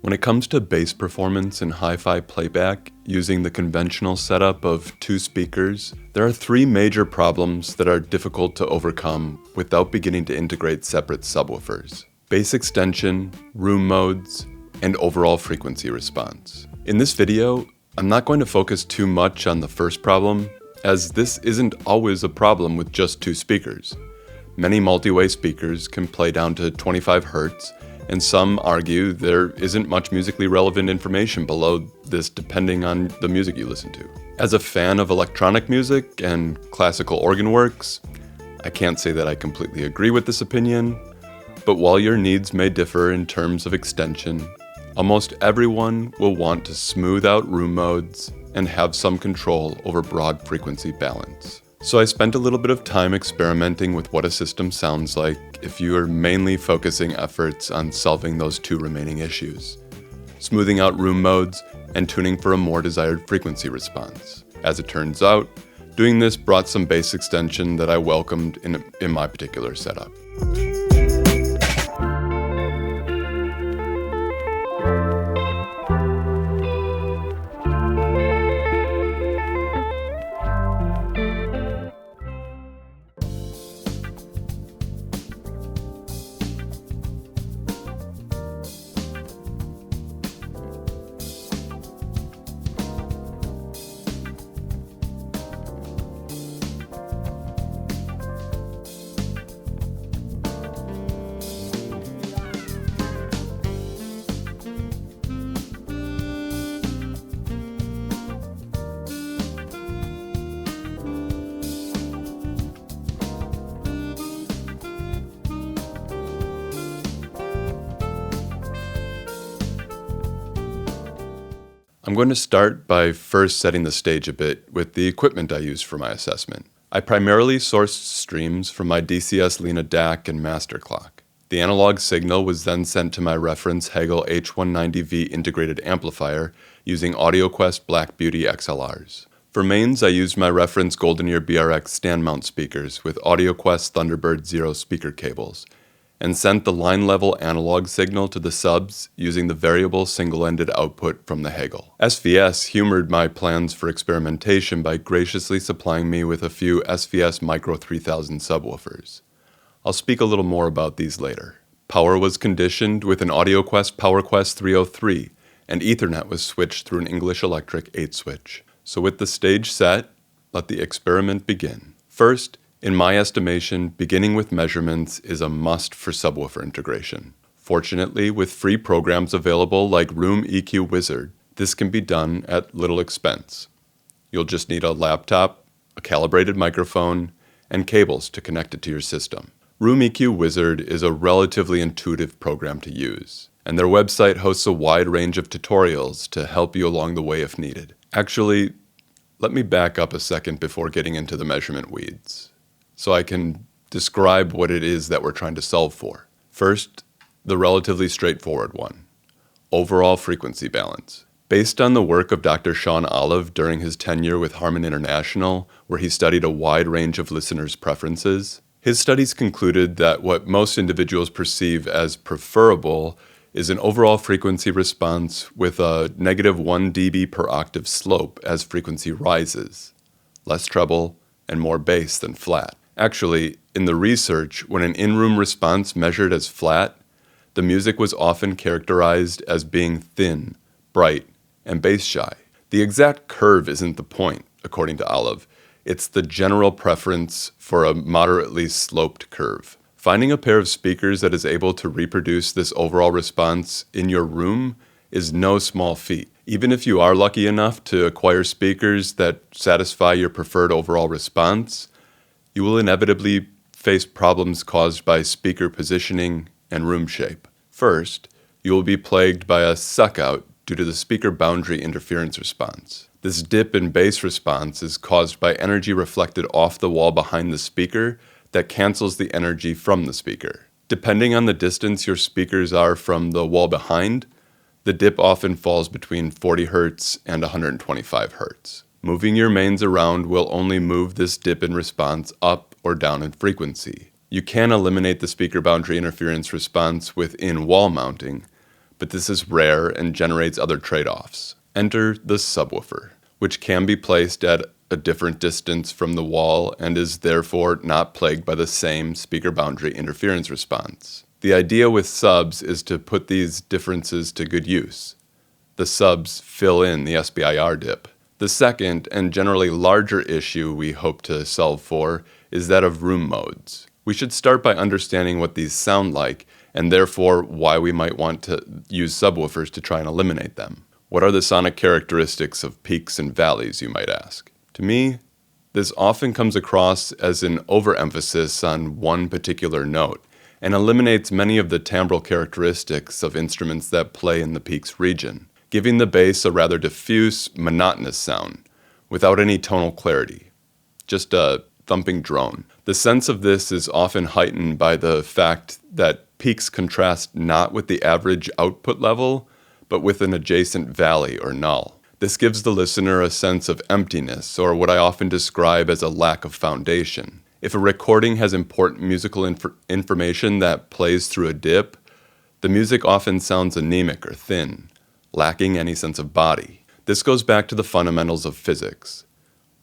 When it comes to bass performance in hi-fi playback using the conventional setup of 2 speakers, there are 3 major problems that are difficult to overcome without beginning to integrate separate subwoofers: bass extension, room modes, and overall frequency response. In this video, I'm not going to focus too much on the first problem, as this isn't always a problem with just 2 speakers. Many multi-way speakers can play down to 25 Hz, and some argue there isn't much musically relevant information below this depending on the music you listen to. As a fan of electronic music and classical organ works, I can't say that I completely agree with this opinion, but while your needs may differ in terms of extension, almost everyone will want to smooth out room modes and have some control over broad frequency balance. So I spent a little bit of time experimenting with what a system sounds like if you are mainly focusing efforts on solving those 2 remaining issues: smoothing out room modes and tuning for a more desired frequency response. As it turns out, doing this brought some bass extension that I welcomed in my particular setup. I'm going to start by first setting the stage a bit with the equipment I used for my assessment. I primarily sourced streams from my DCS Lena DAC and master clock. The analog signal was then sent to my reference Hegel H190V integrated amplifier using AudioQuest Black Beauty XLRs. For mains, I used my reference Golden Ear BRX stand mount speakers with AudioQuest Thunderbird Zero speaker cables, and sent the line-level analog signal to the subs using the variable single-ended output from the Hegel. SVS humored my plans for experimentation by graciously supplying me with a few SVS Micro 3000 subwoofers. I'll speak a little more about these later. Power was conditioned with an AudioQuest PowerQuest 303, and Ethernet was switched through an English Electric 8-switch. So with the stage set, let the experiment begin. First, in my estimation, beginning with measurements is a must for subwoofer integration. Fortunately, with free programs available like Room EQ Wizard, this can be done at little expense. You'll just need a laptop, a calibrated microphone, and cables to connect it to your system. Room EQ Wizard is a relatively intuitive program to use, and their website hosts a wide range of tutorials to help you along the way if needed. Actually, let me back up a second before getting into the measurement weeds, so I can describe what it is that we're trying to solve for. First, the relatively straightforward one: overall frequency balance. Based on the work of Dr. Sean Olive during his tenure with Harman International, where he studied a wide range of listeners' preferences, his studies concluded that what most individuals perceive as preferable is an overall frequency response with a -1 dB per octave slope as frequency rises, less treble and more bass than flat. Actually, in the research, when an in-room response measured as flat, the music was often characterized as being thin, bright, and bass shy. The exact curve isn't the point, according to Olive. It's the general preference for a moderately sloped curve. Finding a pair of speakers that is able to reproduce this overall response in your room is no small feat. Even if you are lucky enough to acquire speakers that satisfy your preferred overall response, you will inevitably face problems caused by speaker positioning and room shape. First, you will be plagued by a suck-out due to the speaker boundary interference response. This dip in bass response is caused by energy reflected off the wall behind the speaker that cancels the energy from the speaker. Depending on the distance your speakers are from the wall behind, the dip often falls between 40 Hz and 125 Hz. Moving your mains around will only move this dip in response up or down in frequency. You can eliminate the speaker boundary interference response with in-wall mounting, but this is rare and generates other trade-offs. Enter the subwoofer, which can be placed at a different distance from the wall and is therefore not plagued by the same speaker boundary interference response. The idea with subs is to put these differences to good use. The subs fill in the SBIR dip. The second and generally larger issue we hope to solve for is that of room modes. We should start by understanding what these sound like and therefore why we might want to use subwoofers to try and eliminate them. What are the sonic characteristics of peaks and valleys, you might ask? To me, this often comes across as an overemphasis on one particular note and eliminates many of the timbral characteristics of instruments that play in the peaks region, giving the bass a rather diffuse, monotonous sound without any tonal clarity, just a thumping drone. The sense of this is often heightened by the fact that peaks contrast not with the average output level, but with an adjacent valley or null. This gives the listener a sense of emptiness, or what I often describe as a lack of foundation. If a recording has important musical information that plays through a dip, the music often sounds anemic or thin, lacking any sense of body. This goes back to the fundamentals of physics.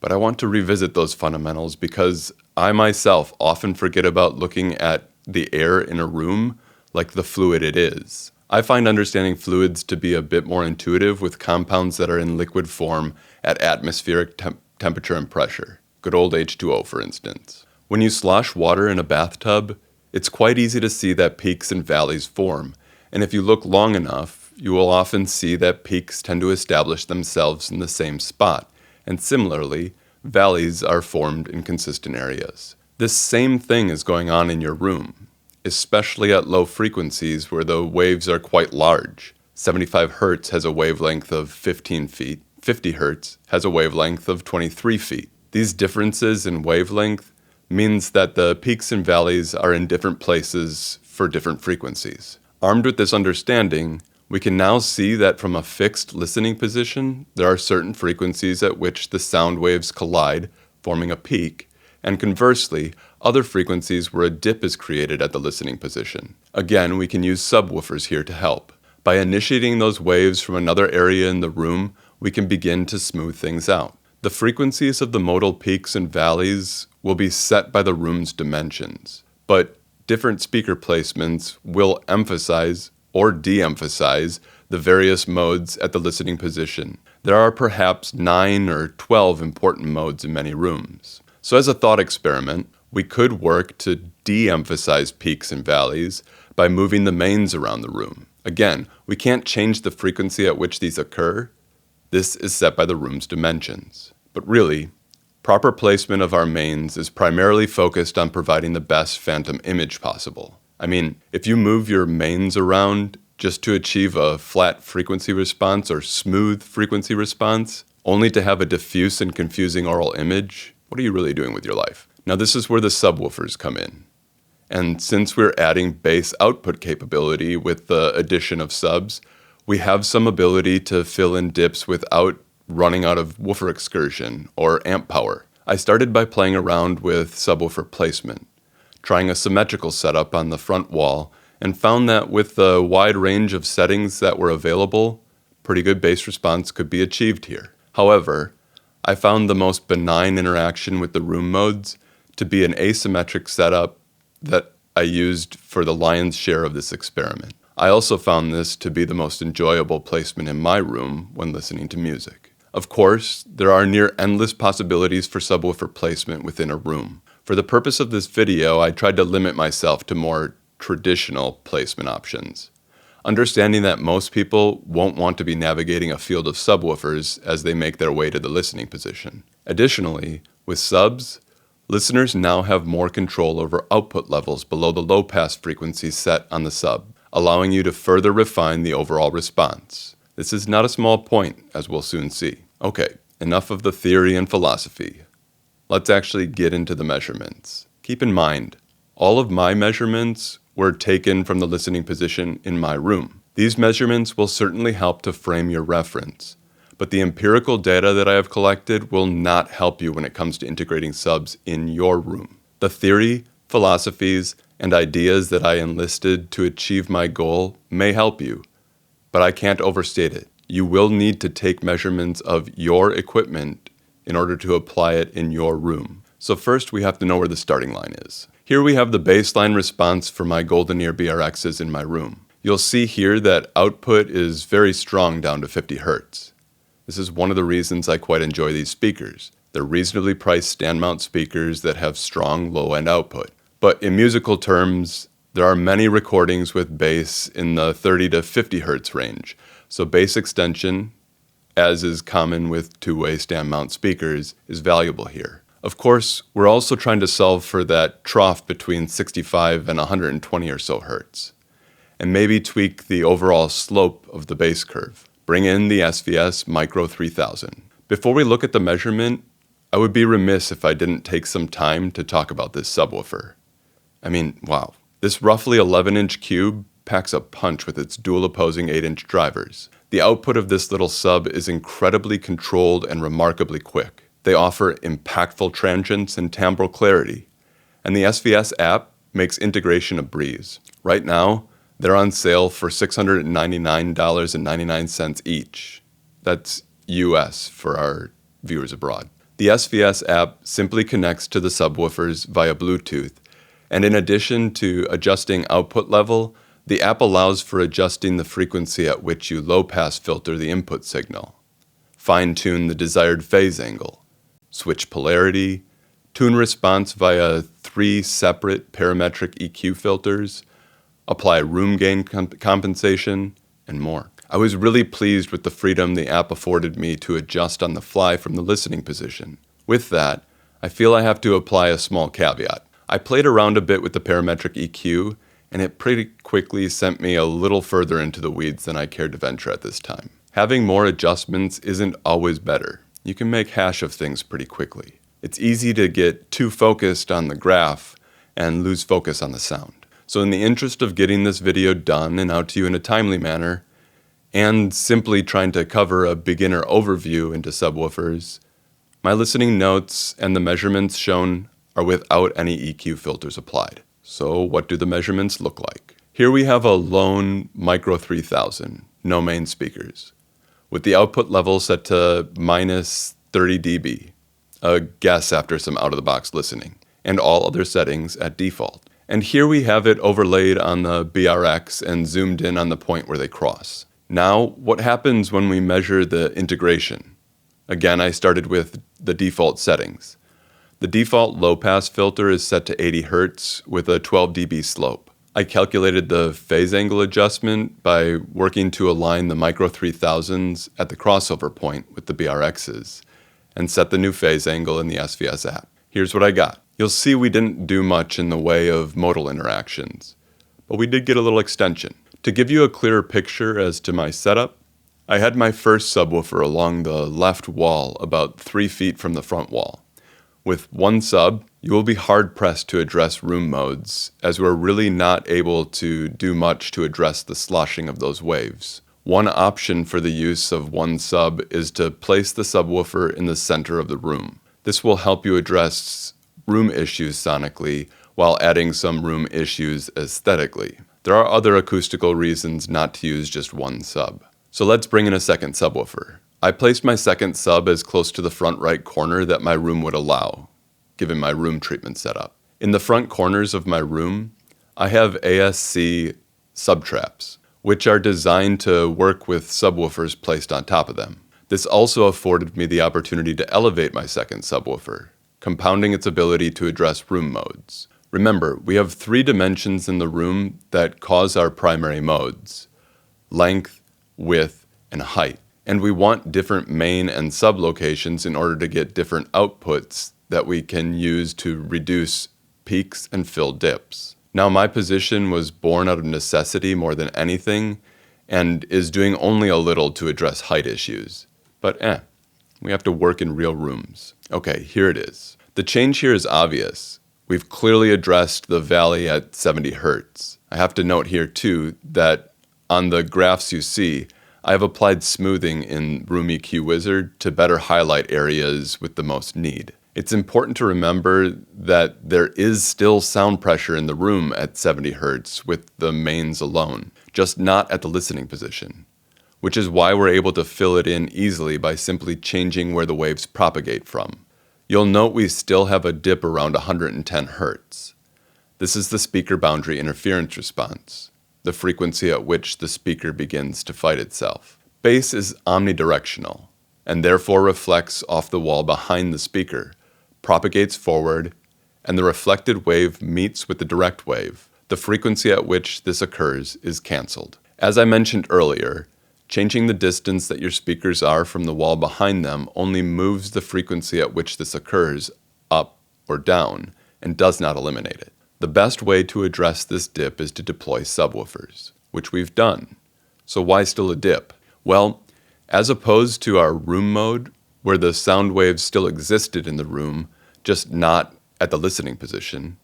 But I want to revisit those fundamentals because I myself often forget about looking at the air in a room like the fluid it is. I find understanding fluids to be a bit more intuitive with compounds that are in liquid form at atmospheric temperature and pressure. Good old H2O, for instance. When you slosh water in a bathtub, it's quite easy to see that peaks and valleys form, and if you look long enough, you will often see that peaks tend to establish themselves in the same spot, and similarly, valleys are formed in consistent areas. This same thing is going on in your room, especially at low frequencies where the waves are quite large. 75 Hz has a wavelength of 15 feet, 50 Hz has a wavelength of 23 feet. These differences in wavelength means that the peaks and valleys are in different places for different frequencies. Armed with this understanding, we can now see that from a fixed listening position, there are certain frequencies at which the sound waves collide, forming a peak, and conversely, other frequencies where a dip is created at the listening position. Again, we can use subwoofers here to help. By initiating those waves from another area in the room, we can begin to smooth things out. The frequencies of the modal peaks and valleys will be set by the room's dimensions, but different speaker placements will emphasize or de-emphasize the various modes at the listening position. There are perhaps 9 or 12 important modes in many rooms. So as a thought experiment, we could work to de-emphasize peaks and valleys by moving the mains around the room. Again, we can't change the frequency at which these occur. This is set by the room's dimensions. But really, proper placement of our mains is primarily focused on providing the best phantom image possible. I mean, if you move your mains around just to achieve a flat frequency response or smooth frequency response, only to have a diffuse and confusing aural image, what are you really doing with your life? Now this is where the subwoofers come in. And since we're adding bass output capability with the addition of subs, we have some ability to fill in dips without running out of woofer excursion or amp power. I started by playing around with subwoofer placement, trying a symmetrical setup on the front wall, and found that with the wide range of settings that were available, pretty good bass response could be achieved here. However, I found the most benign interaction with the room modes to be an asymmetric setup that I used for the lion's share of this experiment. I also found this to be the most enjoyable placement in my room when listening to music. Of course, there are near endless possibilities for subwoofer placement within a room. For the purpose of this video, I tried to limit myself to more traditional placement options, understanding that most people won't want to be navigating a field of subwoofers as they make their way to the listening position. Additionally, with subs, listeners now have more control over output levels below the low-pass frequency set on the sub, allowing you to further refine the overall response. This is not a small point, as we'll soon see. Okay, enough of the theory and philosophy. Let's actually get into the measurements. Keep in mind, all of my measurements were taken from the listening position in my room. These measurements will certainly help to frame your reference, but the empirical data that I have collected will not help you when it comes to integrating subs in your room. The theory, philosophies, and ideas that I enlisted to achieve my goal may help you, but I can't overstate it. You will need to take measurements of your equipment in order to apply it in your room. So first we have to know where the starting line is. Here we have the baseline response for my Golden Ear BRXs in my room. You'll see here that output is very strong down to 50 Hz. This is one of the reasons I quite enjoy these speakers. They're reasonably priced stand mount speakers that have strong low-end output. But in musical terms, there are many recordings with bass in the 30 to 50 Hz range. So bass extension, as is common with two-way stand mount speakers, is valuable here. Of course, we're also trying to solve for that trough between 65 and 120 or so Hz, and maybe tweak the overall slope of the bass curve. Bring in the SVS Micro 3000. Before we look at the measurement, I would be remiss if I didn't take some time to talk about this subwoofer. I mean, wow. This roughly 11-inch cube packs a punch with its dual opposing 8-inch drivers. The output of this little sub is incredibly controlled and remarkably quick. They offer impactful transients and timbral clarity, and the SVS app makes integration a breeze. Right now, they're on sale for $699.99 each. That's US for our viewers abroad. The SVS app simply connects to the subwoofers via Bluetooth, and in addition to adjusting output level, the app allows for adjusting the frequency at which you low-pass filter the input signal, fine-tune the desired phase angle, switch polarity, tune response via 3 separate parametric EQ filters, apply room gain compensation, and more. I was really pleased with the freedom the app afforded me to adjust on the fly from the listening position. With that, I feel I have to apply a small caveat. I played around a bit with the parametric EQ, and it pretty quickly sent me a little further into the weeds than I cared to venture at this time. Having more adjustments isn't always better. You can make hash of things pretty quickly. It's easy to get too focused on the graph and lose focus on the sound. So in the interest of getting this video done and out to you in a timely manner, and simply trying to cover a beginner overview into subwoofers, my listening notes and the measurements shown are without any EQ filters applied. So what do the measurements look like? Here we have a lone Micro 3000, no main speakers, with the output level set to minus 30 dB, a guess after some out-of-the-box listening, and all other settings at default. And here we have it overlaid on the BRX and zoomed in on the point where they cross. Now, what happens when we measure the integration? Again, I started with the default settings. The default low-pass filter is set to 80 Hz with a 12 dB slope. I calculated the phase angle adjustment by working to align the Micro 3000s at the crossover point with the BRXs and set the new phase angle in the SVS app. Here's what I got. You'll see we didn't do much in the way of modal interactions, but we did get a little extension. To give you a clearer picture as to my setup, I had my first subwoofer along the left wall about 3 feet from the front wall. With one sub, you will be hard-pressed to address room modes, as we're really not able to do much to address the sloshing of those waves. One option for the use of one sub is to place the subwoofer in the center of the room. This will help you address room issues sonically while adding some room issues aesthetically. There are other acoustical reasons not to use just one sub. So let's bring in a second subwoofer. I placed my second sub as close to the front right corner that my room would allow, given my room treatment setup. In the front corners of my room, I have ASC subtraps, which are designed to work with subwoofers placed on top of them. This also afforded me the opportunity to elevate my second subwoofer, compounding its ability to address room modes. Remember, we have 3 dimensions in the room that cause our primary modes: length, width, and height. And we want different main and sub locations in order to get different outputs that we can use to reduce peaks and fill dips. Now, my position was born out of necessity more than anything and is doing only a little to address height issues. But we have to work in real rooms. Okay, here it is. The change here is obvious. We've clearly addressed the valley at 70 Hz. I have to note here too that on the graphs you see, I have applied smoothing in Room EQ Wizard to better highlight areas with the most need. It's important to remember that there is still sound pressure in the room at 70 Hz with the mains alone, just not at the listening position. which is why we're able to fill it in easily by simply changing where the waves propagate from. You'll note we still have a dip around 110 Hz. This is the speaker boundary interference response, the frequency at which the speaker begins to fight itself. Bass is omnidirectional, and therefore reflects off the wall behind the speaker, propagates forward, and the reflected wave meets with the direct wave. The frequency at which this occurs is cancelled. As I mentioned earlier, changing the distance that your speakers are from the wall behind them only moves the frequency at which this occurs up or down and does not eliminate it. The best way to address this dip is to deploy subwoofers, which we've done. So why still a dip? Well, as opposed to our room mode, where the sound waves still existed in the room, just not at the listening position,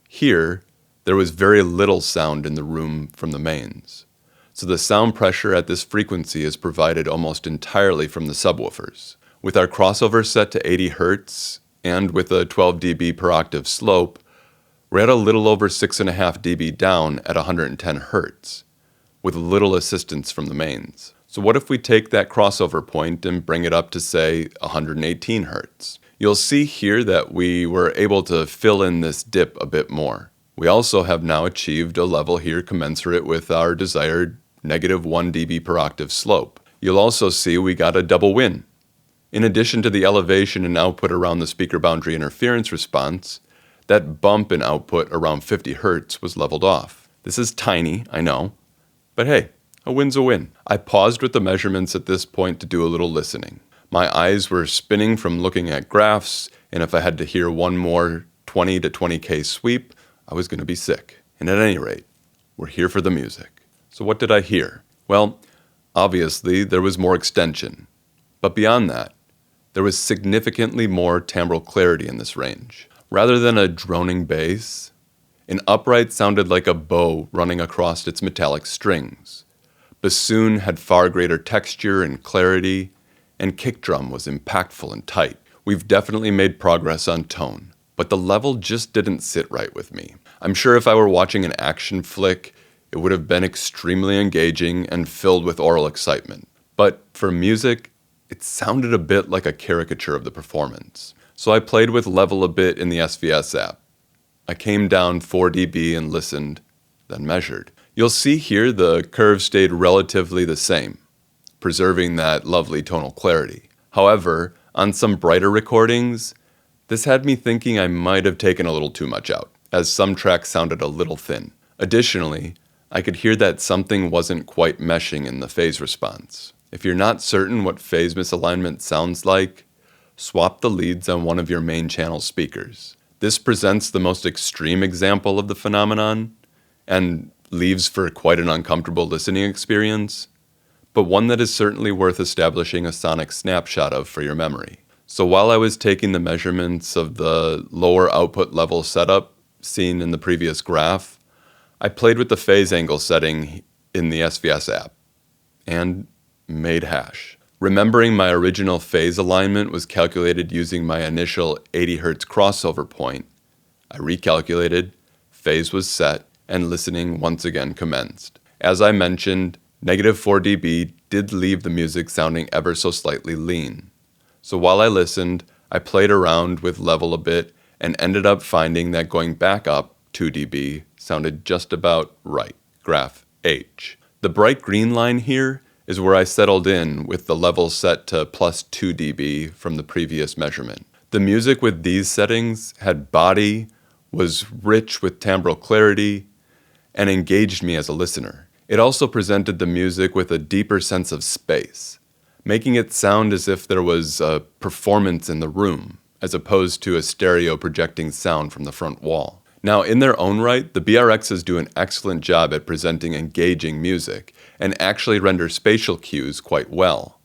here, there was very little sound in the room from the mains. So the sound pressure at this frequency is provided almost entirely from the subwoofers. With our crossover set to 80 Hz and with a 12 dB per octave slope, we're at a little over 6.5 dB down at 110 Hz, with little assistance from the mains. So what if we take that crossover point and bring it up to, say, 118 Hz? You'll see here that we were able to fill in this dip a bit more. We also have now achieved a level here commensurate with our desired -1 dB per octave slope. You'll also see we got a double win. In addition to the elevation and output around the speaker boundary interference response, that bump in output around 50 Hz was leveled off. This is tiny, I know, but hey, a win's a win. I paused with the measurements at this point to do a little listening. My eyes were spinning from looking at graphs, and if I had to hear one more 20 to 20K sweep, I was going to be sick. And at any rate, we're here for the music. So what did I hear? Well, obviously there was more extension. But beyond that, there was significantly more timbral clarity in this range. Rather than a droning bass, an upright sounded like a bow running across its metallic strings. Bassoon had far greater texture and clarity, and kick drum was impactful and tight. We've definitely made progress on tone, but the level just didn't sit right with me. I'm sure if I were watching an action flick, it would have been extremely engaging and filled with oral excitement. But for music, it sounded a bit like a caricature of the performance. So I played with level a bit in the SVS app. I came down 4 dB and listened, then measured. You'll see here the curve stayed relatively the same, preserving that lovely tonal clarity. However, on some brighter recordings, this had me thinking I might have taken a little too much out, as some tracks sounded a little thin. Additionally, I could hear that something wasn't quite meshing in the phase response. If you're not certain what phase misalignment sounds like, swap the leads on one of your main channel speakers. This presents the most extreme example of the phenomenon, and leaves for quite an uncomfortable listening experience, but one that is certainly worth establishing a sonic snapshot of for your memory. So while I was taking the measurements of the lower output level setup seen in the previous graph, I played with the phase angle setting in the SVS app and made hash. Remembering my original phase alignment was calculated using my initial 80 Hz crossover point, I recalculated, phase was set, and listening once again commenced. As I mentioned, -4 dB did leave the music sounding ever so slightly lean. So while I listened, I played around with level a bit and ended up finding that going back up 2 dB sounded just about right. Graph H. The bright green line here is where I settled in with the level set to +2 dB from the previous measurement. The music with these settings had body, was rich with timbral clarity, and engaged me as a listener. It also presented the music with a deeper sense of space, making it sound as if there was a performance in the room, as opposed to a stereo projecting sound from the front wall. Now, in their own right, the BRXs do an excellent job at presenting engaging music and actually render spatial cues quite well.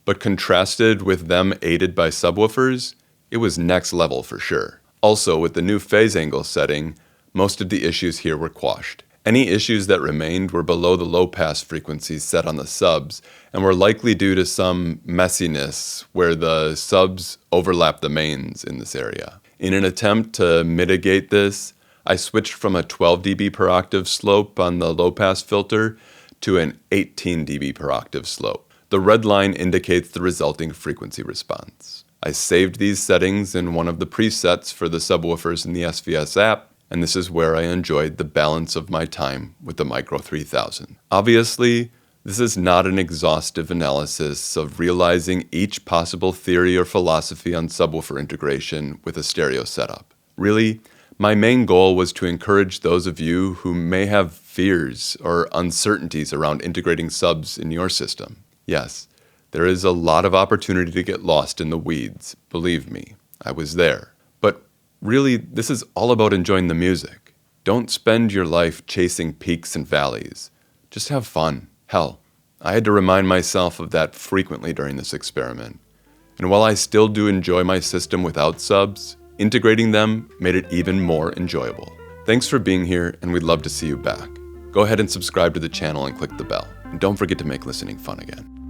But contrasted with them aided by subwoofers, it was next level for sure. Also, with the new phase angle setting, most of the issues here were quashed. Any issues that remained were below the low-pass frequencies set on the subs and were likely due to some messiness where the subs overlap the mains in this area. In an attempt to mitigate this, I switched from a 12 dB per octave slope on the low-pass filter to an 18 dB per octave slope. The red line indicates the resulting frequency response. I saved these settings in one of the presets for the subwoofers in the SVS app, and this is where I enjoyed the balance of my time with the Micro 3000. Obviously, this is not an exhaustive analysis of realizing each possible theory or philosophy on subwoofer integration with a stereo setup. Really, my main goal was to encourage those of you who may have fears or uncertainties around integrating subs in your system. Yes, there is a lot of opportunity to get lost in the weeds. Believe me, I was there. But really, this is all about enjoying the music. Don't spend your life chasing peaks and valleys. Just have fun. Hell, I had to remind myself of that frequently during this experiment. And while I still do enjoy my system without subs, integrating them made it even more enjoyable. Thanks for being here, and we'd love to see you back. Go ahead and subscribe to the channel and click the bell. And don't forget to make listening fun again.